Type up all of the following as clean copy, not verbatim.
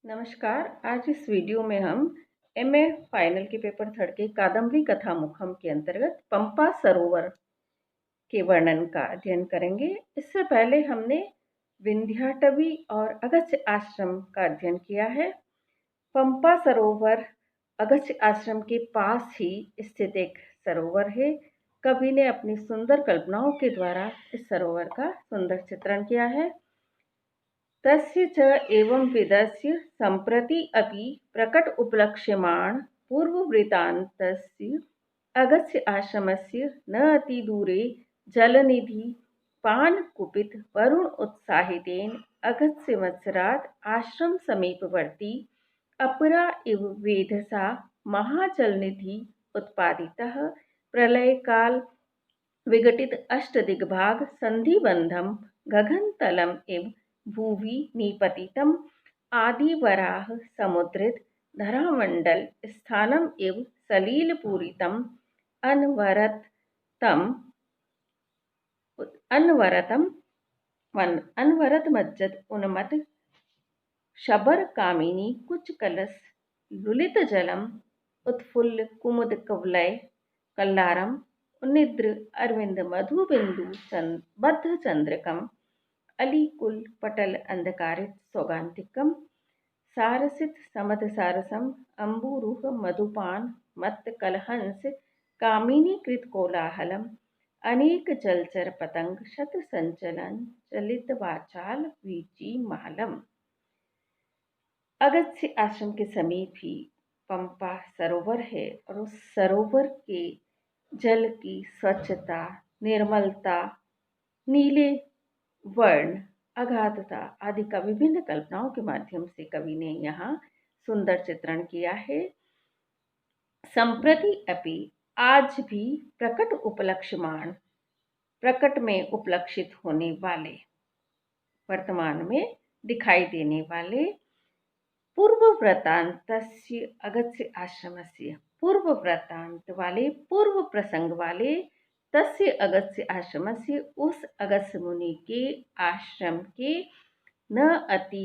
नमस्कार। आज इस वीडियो में हम एमए फाइनल के पेपर थर्ड के कादम्बरी कथामुखम के अंतर्गत पंपा सरोवर के वर्णन का अध्ययन करेंगे। इससे पहले हमने विंध्याटवी और अगस्त्य आश्रम का अध्ययन किया है। पंपा सरोवर अगस्त्य आश्रम के पास ही स्थित एक सरोवर है। कवि ने अपनी सुंदर कल्पनाओं के द्वारा इस सरोवर का सुंदर चित्रण किया है। तस्य च एवंविधस्य सम्प्रति अपि प्रकट उपलक्ष्यमाण पूर्ववृत्तान्तस्य अगस्त्य आश्रमस्य न अतिदूरे जलनिधि पानकुपित वरुण उत्साहितेन अगस्त्यवत्सरात् आश्रम समीपवर्ती अपरा इव वेधसा महाजलनिधि उत्पादितः प्रलयकाल विघटित अष्टदिग्भाग संधिबंधम गगनतलम इव भुवि निपतितम आदिवराह समुद्रित धरामंडल स्थानम इव सलीलपूरितम अनवरतम अनवरतम अनवरत मज्जत उन्मत शबर कामिनी कुच कलस लुलित जलम उत्फुल्ल कुमुद कवलय कल्लारम निद्र अरविंद मधुबिंदु बद्ध चंद्रकम अलीकुल पटल अंधकारित सौगांतिकम सारसित समद सारसम अंबुरुह मधुपान मत्त कलहंस कामिनी कृत कोलाहलम अनेक जलचर पतंग शत संचलन चलित वाचाल वीची महलम। अगस्त्य आश्रम के समीप ही पंपा सरोवर है और उस सरोवर के जल की स्वच्छता, निर्मलता, नीले वर्ण, अगाधता आदि का विभिन्न कल्पनाओं के माध्यम से कवि ने यहाँ सुंदर चित्रण किया है। संप्रति अपि आज भी प्रकट उपलक्ष्यमाण प्रकट में उपलक्षित होने वाले, वर्तमान में दिखाई देने वाले पूर्व वृत्तांतस्य अगस्त्य आश्रमस्य पूर्व वृत्तांत वाले पूर्व प्रसंग वाले तस्य अगस्त्य आश्रमस्य उस अगस्त्य मुनि के आश्रम के न अति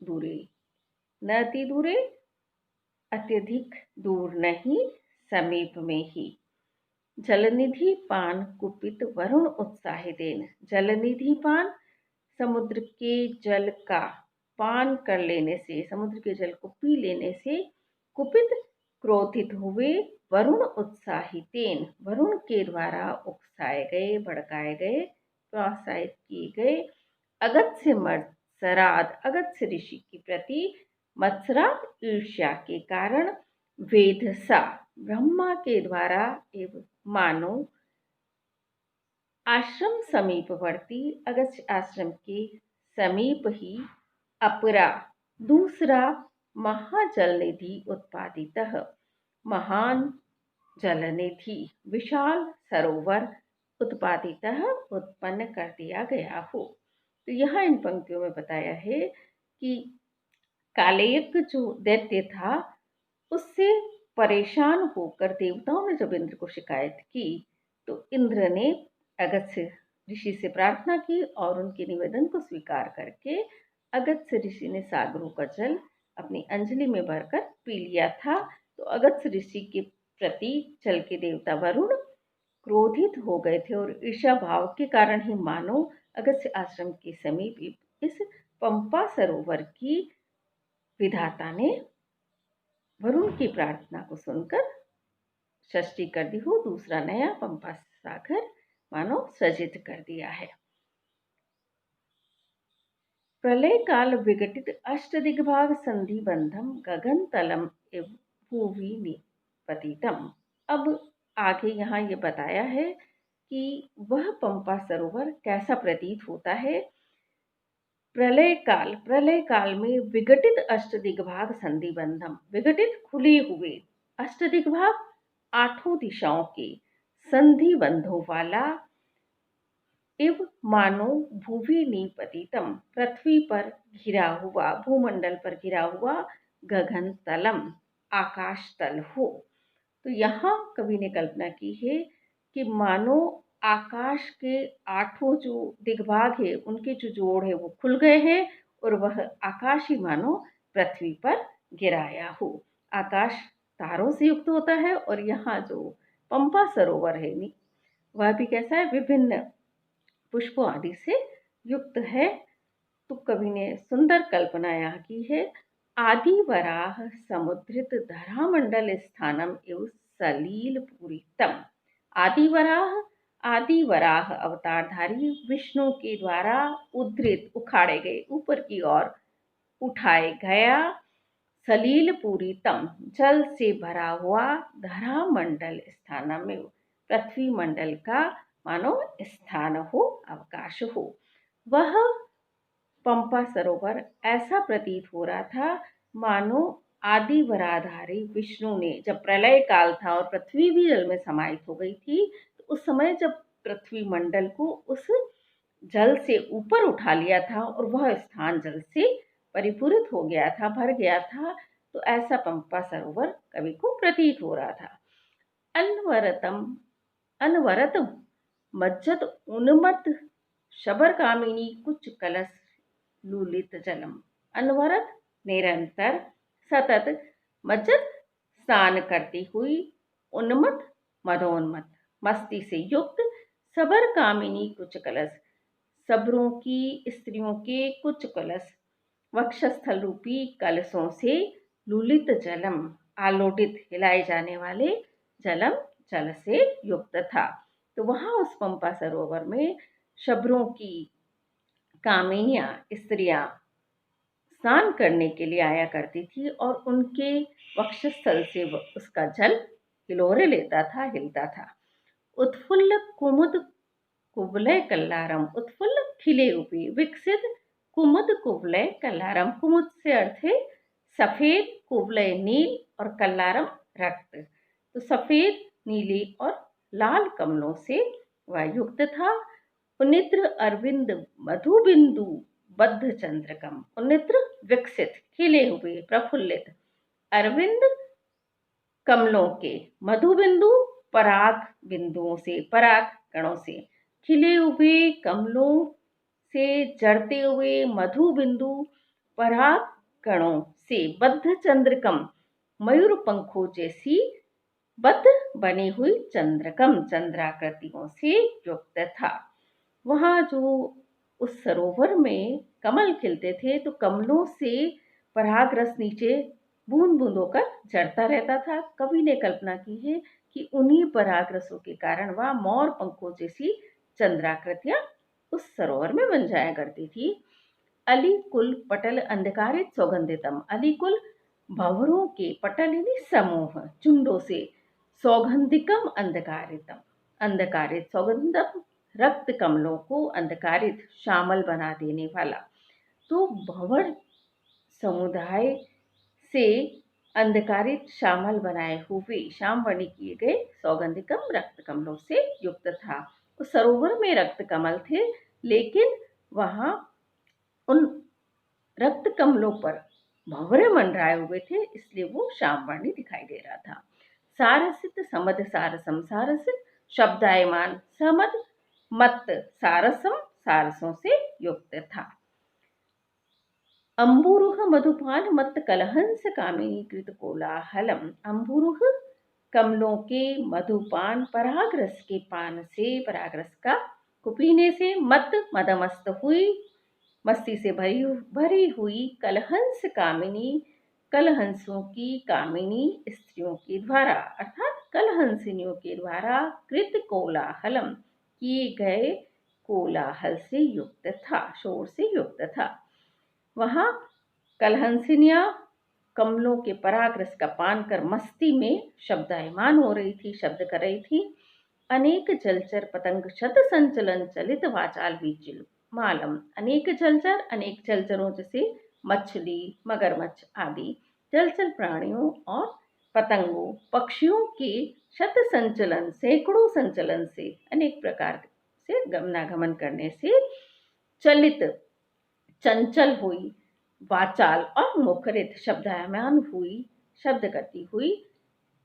दूरे अत्यधिक दूर नहीं, समीप में ही जलनिधि पान कुपित वरुण उत्साहितेन जलनिधि पान समुद्र के जल का पान कर लेने से, समुद्र के जल को पी लेने से कुपित क्रोधित हुए वरुण उत्साहितेन वरुण के द्वारा उकसाए गए, भड़काए गए, प्रोत्साहित किए गए अगस्त्य मत्सराद अगस्त्य ऋषि के प्रति मत्सराद ईर्ष्या के कारण वेधसा ब्रह्मा के द्वारा एवं मानो आश्रम समीपवर्ती अगस्त्य आश्रम के समीप ही अपरा दूसरा महाजलनिधि उत्पादितः महान जलनिधि विशाल सरोवर उत्पादितः उत्पन्न कर दिया गया हो। तो यहाँ इन पंक्तियों में बताया है कि कालयज्ञ जो दैत्य था उससे परेशान होकर देवताओं ने जब इंद्र को शिकायत की तो इंद्र ने अगस्त्य ऋषि से प्रार्थना की और उनके निवेदन को स्वीकार करके अगस्त्य ऋषि ने सागरों का जल अपनी अंजलि में भरकर पी लिया था। तो अगस्त्य ऋषि के प्रति जल के देवता वरुण क्रोधित हो गए थे और ईर्ष्या भाव के कारण ही मानो अगस्त्य आश्रम के समीप इस पंपा सरोवर की विधाता ने वरुण की प्रार्थना को सुनकर सृष्टि कर दी हो, दूसरा नया पंपा सागर मानो सृजित कर दिया है। प्रलय काल विघटित अष्टदिग्भाग संधि बंधम गगन तलम एव भूवि निपतितम। अब आगे यहाँ ये बताया है कि वह पंपा सरोवर कैसा प्रतीत होता है। प्रलय काल में विघटित अष्टदिग्भाग संधि बंधम विघटित खुले हुए अष्टदिग्भाग आठों दिशाओं के संधि बंधों वाला इव मानो भूवि निपतितम पृथ्वी पर घिरा हुआ, भूमंडल पर घिरा हुआ गगन तलम आकाश तल हो। तो यहाँ कवि ने कल्पना की है कि मानो आकाश के आठों जो दिग्भाग है उनके जो जोड़ है वो खुल गए हैं और वह आकाश ही मानो पृथ्वी पर गिराया हो। आकाश तारों से युक्त होता है और यहाँ जो पंपा सरोवर है वह भी कैसा है, विभिन्न पुष्पों आदि से युक्त है। तो कवि ने सुंदर कल्पना यहाँ की है। आदि वराह समुद्रित धरामंडल स्थानम एवं सलील पूरितम। आदि वराह, आदि वराह अवतारधारी विष्णु के द्वारा उद्धृत, उखाड़े गए, ऊपर की ओर उठाए गया, सलील पूरितम, जल से भरा हुआ, धरामंडल स्थानम एवं पृथ्वी मंडल का मानो स्थान हो, अवकाश हो। वह पंपा सरोवर ऐसा प्रतीत हो रहा था मानो आदि वराधारी विष्णु ने, जब प्रलय काल था और पृथ्वी भी जल में समाहित हो गई थी, तो उस समय जब पृथ्वी मंडल को उस जल से ऊपर उठा लिया था और वह स्थान जल से परिपूरित हो गया था, भर गया था, तो ऐसा पंपा सरोवर कवि को प्रतीत हो रहा था। अनवरतम, अनवरत मज्जत उन्मत्त शबर कामिनी कुछ कलश लुलित जलम। अनवरत निरंतर, सतत, मज्जत स्नान करती हुई, उन्मत्त मदोन्मत्त, मस्ती से युक्त, सबर कामिनी कुछ कलश, सबरों की स्त्रियों के कुछ कलश, वक्षस्थल रूपी कलशों से, लुलित जलम, आलोटित, हिलाए जाने वाले, जलम, जल से युक्त था। तो वहां उस पंपा सरोवर में शबरों की कामिनियां, स्त्रियां स्नान करने के लिए आया करती थी और उनके वक्षस्थल से उसका जल हिलोरे लेता था, हिलता था। उत्फुल्ल कुमुद कुवलय कल्लारम, उत्फुल्ल खिले हुए, विकसित, कुमुद कुवलय कल्लारम, कुमुद से अर्थ है सफेद, कुवलय नील और कल्लारम रक्त। तो सफेद, नीली और लाल कमलों से वह युक्त था। पुनित्र अरविंद मधुबिंदु बद्ध चंद्रकम, पुनित्र विकसित, खिले हुए, प्रफुल्लित, अरविंद कमलों के, मधुबिंदु पराग बिंदुओं से, पराग कणों से, खिले हुए कमलों से जड़ते हुए मधु बिंदु पराग कणों से, बद्ध चंद्रकम, मयूर पंखों जैसी बद्ध बनी हुई, चंद्रकम, चंद्राकृतियों से युक्त था। वहाँ जो उस सरोवर में कमल खिलते थे, तो कमलों से पराग रस नीचे बूंद बूंद होकर झरता रहता था। कवि ने कल्पना की है कि उन्हीं पराग रसों के कारण वह मोर पंखों जैसी चंद्राकृतियां उस सरोवर में बन जाया करती थी। अली कुल पटल अंधकारित सौगंधितम, अली कुल भंवरों के, पटल यानी समूह, झुंडों से, सौगंधिकम अंधकारितम, अंधकारित, सौगंधम रक्त कमलों को अंधकारित, श्यामल बना देने वाला। तो भंवर समुदाय से अंधकारित, श्यामल बनाए हुए, श्यामवर्णी किए गए सौगंधिकम रक्त कमलों से युक्त था। उस सरोवर में रक्त कमल थे, लेकिन वहां उन रक्त कमलों पर भंवरे मंडराए हुए थे, इसलिए वो श्यामवर्णी दिखाई दे रहा था। सारसित समद सारसम, सारसित शब्दायमान, समद मत, सारसम सारसों से युक्त था। अंबुरुह मधुपान मत कलहंस कामिनी कृत कोलाहलम, अंबुरुह कमलों के मधुपान, परागरस के पान से, परागरस का कुपीने से, मत मदमस्त हुई, मस्ती से भरी हुई, कलहंस कामिनी, कलहंसों की कामिनी स्त्रियों के द्वारा, अर्थात कलहंसिनियों के द्वारा, कृत कोलाहलम, किए गए कोलाहल से युक्त था, शोर से युक्त था। वहां कलहंसिनियां कमलों के परागरस का पान कर मस्ती में शब्दायमान हो रही थी, शब्द कर रही थी। अनेक जलचर पतंग शत संचलन चलित वाचाल बीचिल मालम, अनेक जलचर, अनेक जलचरों जैसे मछली, मगरमच्छ आदि जलचर प्राणियों और पतंगों, पक्षियों के शत संचलन, सैकड़ों संचलन से, अनेक प्रकार से गमनागमन करने से, चलित, चंचल हुई, वाचाल और मुखरित, शब्दायमान हुई, शब्द करती हुई,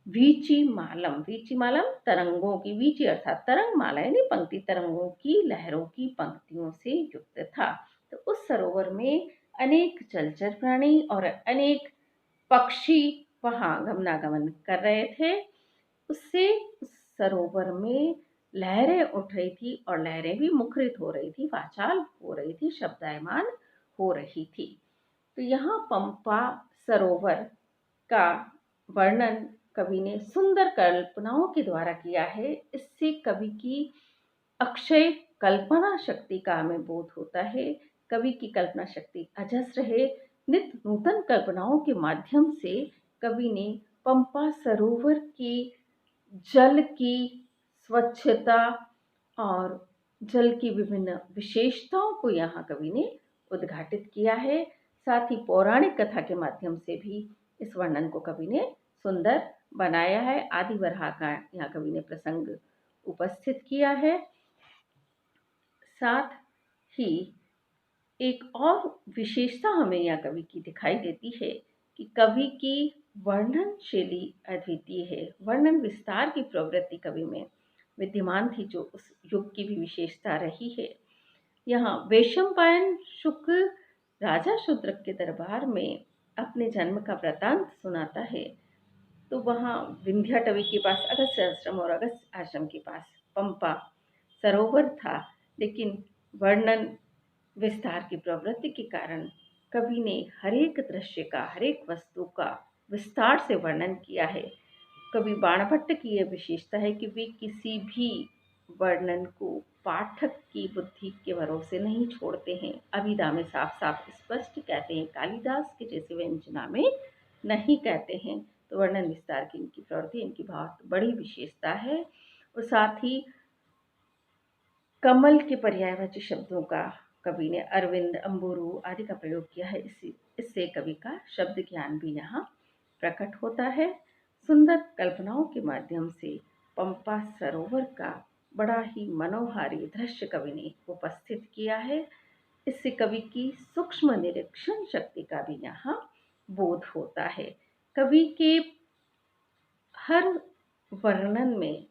वीची मालम, वीची मालम तरंगों की, वीची अर्थात तरंग, माला यानी पंक्ति, तरंगों की, लहरों की पंक्तियों से युक्त था। तो उस सरोवर में अनेक जलचर प्राणी और अनेक पक्षी वहाँ गमनागमन कर रहे थे। उससे उस सरोवर में लहरें उठ रही थी और लहरें भी मुखरित हो रही थी, वाचाल हो रही थी, शब्दायमान हो रही थी। तो यहाँ पंपा सरोवर का वर्णन कवि ने सुंदर कल्पनाओं के द्वारा किया है। इससे कवि की अक्षय कल्पना शक्ति का हमें बोध होता है। कवि की कल्पना शक्ति अजस्र है। नित्य नूतन कल्पनाओं के माध्यम से कवि ने पंपा सरोवर की जल की स्वच्छता और जल की विभिन्न विशेषताओं को यहाँ कवि ने उद्घाटित किया है। साथ ही पौराणिक कथा के माध्यम से भी इस वर्णन को कवि ने सुंदर बनाया है। आदि वराह का यहाँ कवि ने प्रसंग उपस्थित किया है। साथ ही एक और विशेषता हमें यहाँ कवि की दिखाई देती है कि कवि की वर्णन शैली अद्वितीय है। वर्णन विस्तार की प्रवृत्ति कवि में विद्यमान थी, जो उस युग की भी विशेषता रही है। यहाँ वैशंपायन शुक्र राजा शूद्रक के दरबार में अपने जन्म का वृतांत सुनाता है। तो वहाँ विंध्याटवी के पास अगस्त्य आश्रम और अगस्त्य आश्रम के पास पंपा सरोवर था, लेकिन वर्णन विस्तार की प्रवृत्ति के कारण कवि ने हरेक दृश्य का, हरेक वस्तु का विस्तार से वर्णन किया है। कवि बाणभट्ट की यह विशेषता है कि वे किसी भी वर्णन को पाठक की बुद्धि के भरोसे नहीं छोड़ते हैं। अभिधा में साफ साफ स्पष्ट कहते हैं, कालिदास के जैसे व्यंजना में नहीं कहते हैं। तो वर्णन विस्तार की इनकी प्रवृत्ति, इनकी बहुत बड़ी विशेषता है। और साथ ही कमल के पर्यायवाची शब्दों का कवि ने अरविंद, अंबुरु आदि का प्रयोग किया है। इससे कवि का शब्द ज्ञान भी यहाँ प्रकट होता है। सुंदर कल्पनाओं के माध्यम से पंपा सरोवर का बड़ा ही मनोहारी दृश्य कवि ने उपस्थित किया है। इससे कवि की सूक्ष्म निरीक्षण शक्ति का भी यहाँ बोध होता है। कवि के हर वर्णन में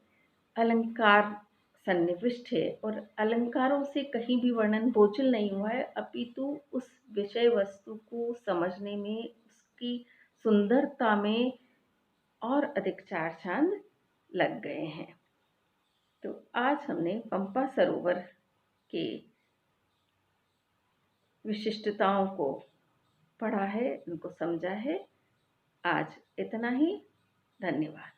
अलंकार सन्निविष्ट है और अलंकारों से कहीं भी वर्णन बोझिल नहीं हुआ है, अपितु उस विषय वस्तु को समझने में, उसकी सुंदरता में और अधिक चार चांद लग गए हैं। तो आज हमने पंपा सरोवर के विशिष्टताओं को पढ़ा है, उनको समझा है। आज इतना ही। धन्यवाद।